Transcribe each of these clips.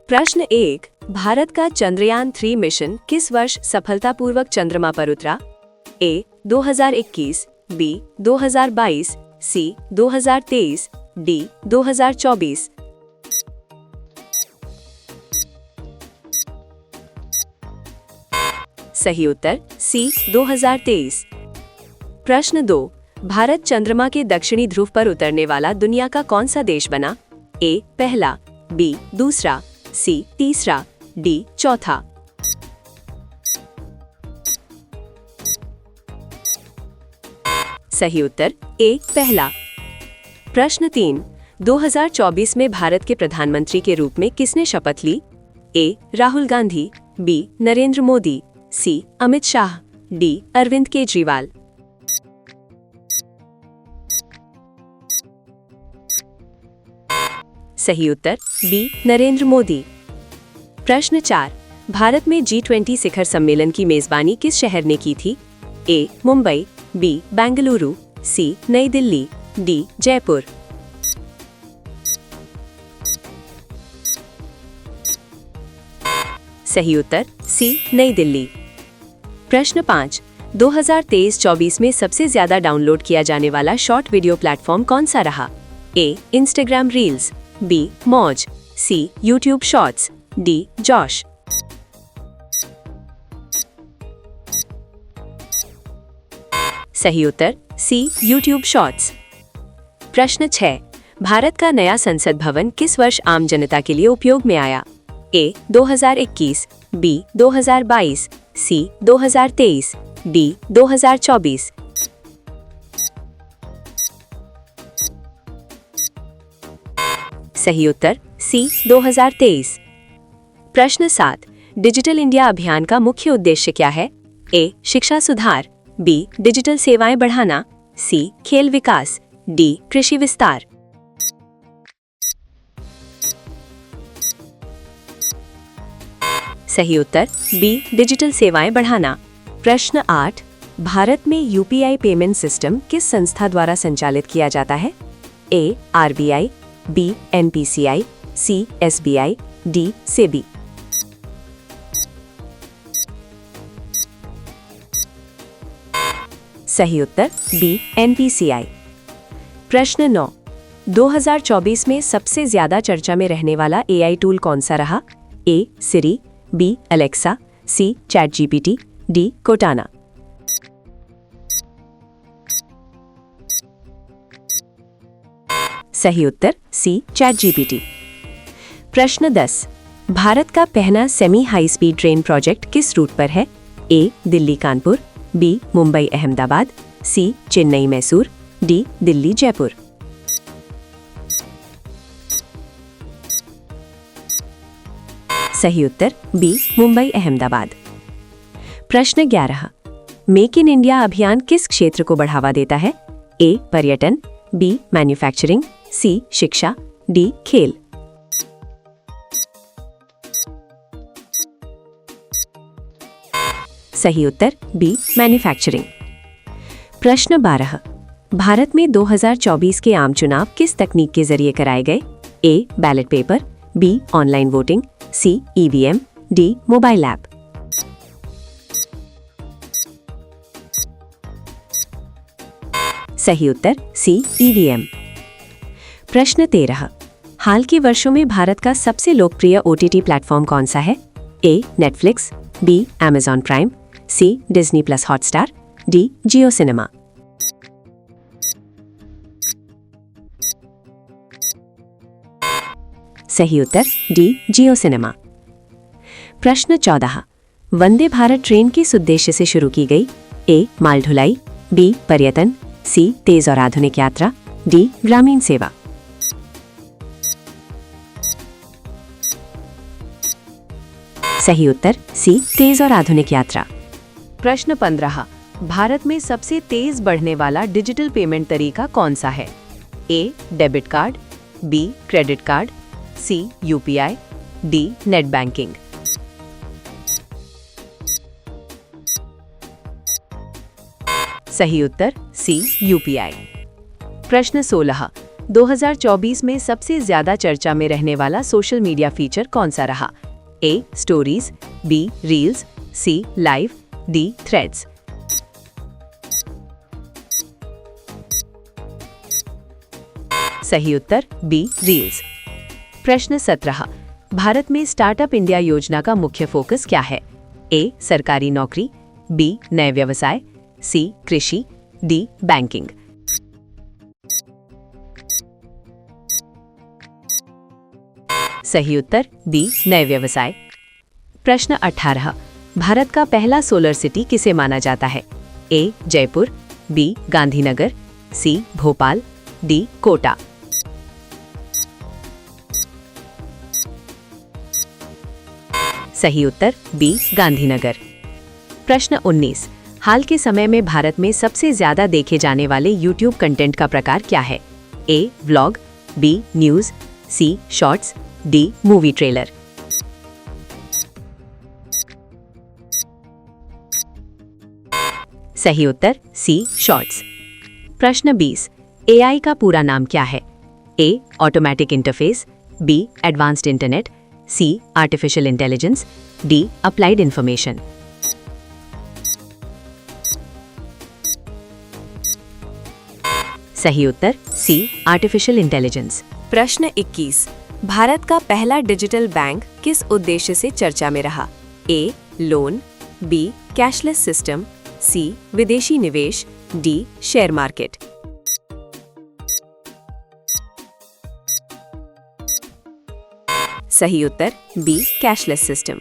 प्रश्न 1। भारत का चंद्रयान 3 मिशन किस वर्ष सफलतापूर्वक चंद्रमा पर उतरा? ए 2021, बी 2022, सी 2023, डी 2024। सही उत्तर सी 2023। प्रश्न 2। भारत चंद्रमा के दक्षिणी ध्रुव पर उतरने वाला दुनिया का कौन सा देश बना? ए पहला, बी दूसरा, सी तीसरा, डी चौथा। सही उत्तर ए पहला। प्रश्न 3। 2024 में भारत के प्रधानमंत्री के रूप में किसने शपथ ली? ए राहुल गांधी, बी नरेंद्र मोदी, सी अमित शाह, डी अरविंद केजरीवाल। सही उत्तर बी नरेंद्र मोदी। प्रश्न 4। भारत में G20 शिखर सम्मेलन की मेजबानी किस शहर ने की थी? ए मुंबई, बी बेंगलुरु, सी नई दिल्ली, डी जयपुर। सही उत्तर सी नई दिल्ली। प्रश्न 5। 2023-24 में सबसे ज्यादा डाउनलोड किया जाने वाला शॉर्ट वीडियो प्लेटफॉर्म कौन सा रहा? ए इंस्टाग्राम रील्स, बी मौज, सी यूट्यूब शॉर्ट्स, डी जॉश। सही उत्तर सी यूट्यूब शॉर्ट्स। प्रश्न 6। भारत का नया संसद भवन किस वर्ष आम जनता के लिए उपयोग में आया? ए 2021, बी 2022, सी 2023, डी 2024। सही उत्तर सी 2023। प्रश्न 7। डिजिटल इंडिया अभियान का मुख्य उद्देश्य क्या है? ए शिक्षा सुधार, बी डिजिटल सेवाएं बढ़ाना, सी खेल विकास, डी कृषि विस्तार। सही उत्तर बी डिजिटल सेवाएं बढ़ाना। प्रश्न 8। भारत में यूपीआई पेमेंट सिस्टम किस संस्था द्वारा संचालित किया जाता है? ए आरबीआई, बी एनपीसीआई, सी एसबीआई, डी सेबी। सही उत्तर बी एनपीसीआई। प्रश्न 9। 2024 में सबसे ज्यादा चर्चा में रहने वाला एआई टूल कौन सा रहा? ए सिरी, बी अलेक्सा, सी चैट जीपीटी, डी कोटाना। सही उत्तर सी चैट जीपीटी। प्रश्न 10। भारत का पहला semi high speed train project किस रूट पर है? ए दिल्ली कानपुर, बी मुंबई अहमदाबाद, सी चेन्नई मैसूर, डी दिल्ली जयपुर। सही उत्तर बी मुंबई अहमदाबाद। प्रश्न 11। मेक इन इंडिया अभियान किस क्षेत्र को बढ़ावा देता है? ए पर्यटन, बी मैन्युफैक्चरिंग, सी शिक्षा, डी खेल। सही उत्तर बी मैन्युफैक्चरिंग। प्रश्न 12। भारत में 2024 के आम चुनाव किस तकनीक के जरिए कराए गए? A ballot paper, B online voting, C EVM, D mobile app. सही उत्तर सी ईवीएम। प्रश्न 13। हाल के वर्षों में भारत का सबसे लोकप्रिय ओटीटी प्लेटफॉर्म कौन सा है? ए नेटफ्लिक्स, बी अमेजॉन प्राइम, सी डिज्नी प्लस हॉटस्टार, डी जियो सिनेमा। सही उत्तर डी जियो सिनेमा। प्रश्न 14। वंदे भारत ट्रेन किस उद्देश्य से शुरू की गई? ए माल ढुलाई, बी पर्यटन, सी तेज और आधुनिक यात्रा, डी ग्रामीण सेवा। सही उत्तर सी तेज और आधुनिक यात्रा। प्रश्न 15। भारत में सबसे तेज बढ़ने वाला डिजिटल पेमेंट तरीका कौन सा है? A debit card, B credit card, C UPI, D net banking. सही उत्तर सी यूपीआई। प्रश्न 16। 2024 में सबसे ज्यादा चर्चा में रहने वाला सोशल मीडिया फीचर कौन सा रहा? A. Stories, B. Reels, C. Live, D. Threads. सही उत्तर बी. रील्स। प्रश्न 17। भारत में स्टार्टअप इंडिया योजना का मुख्य फोकस क्या है? ए. सरकारी नौकरी, बी. नए व्यवसाय, सी. कृषि, डी. बैंकिंग। सही उत्तर बी. नए व्यवसाय। प्रश्न 18। भारत का पहला सोलर सिटी किसे माना जाता है? ए. जयपुर, बी. गांधीनगर, सी. भोपाल, डी. कोटा। सही उत्तर बी. गांधीनगर। प्रश्न 19। हाल के समय में भारत में सबसे ज्यादा देखे जाने वाले यूट्यूब कंटेंट का प्रकार क्या है? A. Vlog, B. News, C. Shorts, D. Movie trailer. सही उत्तर सी. शॉर्ट्स। प्रश्न 20। एआई का पूरा नाम क्या है? A. Automatic interface, B. Advanced internet, C. Artificial intelligence, D. Applied information. सही उत्तर सी. Artificial intelligence. प्रश्न 21। भारत का पहला डिजिटल बैंक किस उद्देश्य से चर्चा में रहा? A. Loan, B. Cashless system, C. विदेशी निवेश, डी. Share market. सही उत्तर बी. Cashless system.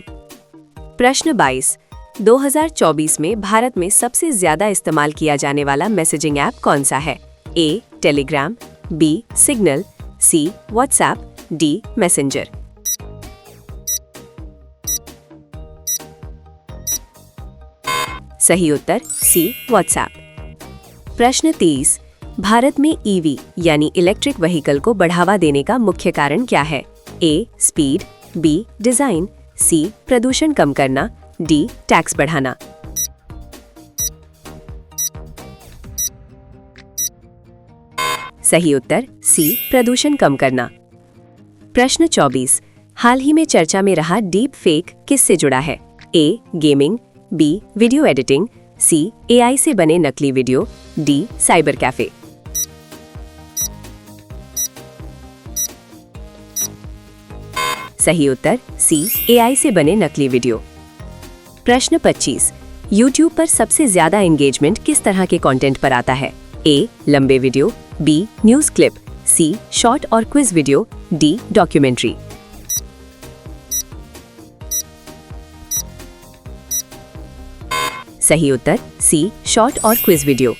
प्रश्न 22। 2024 में भारत में सबसे ज्यादा इस्तेमाल किया जाने वाला मैसेजिंग ऐप कौन सा है? A. Telegram, B. Signal, C. WhatsApp, D. Messenger. सही उत्तर सी. व्हाट्सएप। प्रश्न 23। भारत में ईवी यानी इलेक्ट्रिक व्हीकल को बढ़ावा देने का मुख्य कारण क्या है? A. Speed, B. Design, C. प्रदूषण कम करना, डी. टैक्स बढ़ाना। सही उत्तर सी. प्रदूषण कम करना। प्रश्न 24। हाल ही में चर्चा में रहा डीप फेक किससे जुड़ा है? A. Gaming, B. Video editing, C. AI से बने नकली वीडियो, डी. Cyber cafe. सही उत्तर सी. एआई से बने नकली वीडियो। प्रश्न 25। यूट्यूब पर सबसे ज्यादा एंगेजमेंट किस तरह के कंटेंट पर आता है? ए. लंबे वीडियो, बी. न्यूज क्लिप, सी. शॉर्ट और क्विज वीडियो, डी. डॉक्यूमेंट्री। सही उत्तर सी. शॉर्ट और क्विज वीडियो।